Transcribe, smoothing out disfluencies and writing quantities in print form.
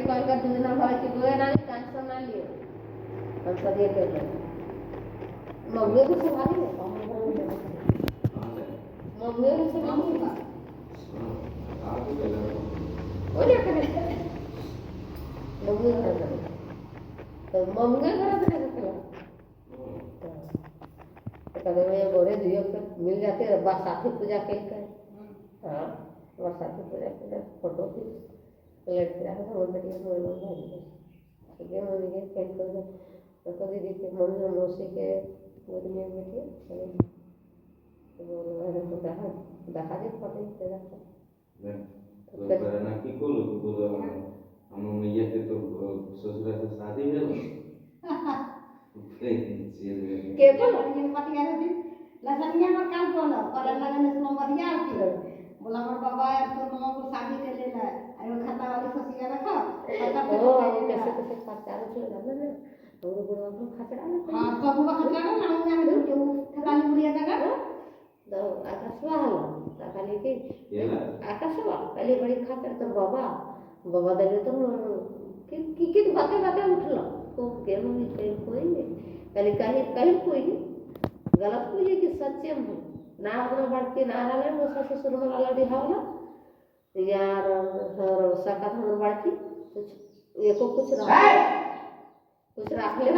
call कर दूसरा भाई की गोया ना टेंशन ना लियो हम सब ये कर रहे मम्मी को संभाली है मम्मी को संभाली है और क्या करे मम्मी घर में तो मम्मी घर में क्या तो कभी मैं बोले दियो पे मिल जाते हैं बरसाती पूजा के हाँ बरसाती पूजा के फोटो भी लड़के रहा था मंदिर में बोल बोल ठीक है मम्मी के पेन कर दो तो दीदी के मम्मी मौसी के गोद में बैठे तो बोल रहे तो दहा दे फोटो तेरा तो करना की कोलो बोलो हम मैया के तो ससुरा से शादी है के बोलो ये पति आ रही लसनिया पर काम बोलो पर लगन से मरिया थी बोला मोर बाबा यार तो मामा को शादी के ले ले अरे खाता वाली ससिया रखो खाता ओ कैसे कैसे खर्चा रहे ना ना और बुढ़वा को खर्चा ना हां तो बुआ खर्चा ना हम जाने दो जो थकाली बुढ़िया जगह तो आकाशवा हला खाली के आकाशवा पहले बड़ी खातर तो बाबा दे तो की बातें उठलो को के मम्मी के कोई नहीं पहले कहीं कोई गलत कोई है कि सच्चे में ना अपना बढ़ के ना रहा है वो ससुर में वाला दिखावला यार और सका हम बढ़ की कुछ एको कुछ रख ले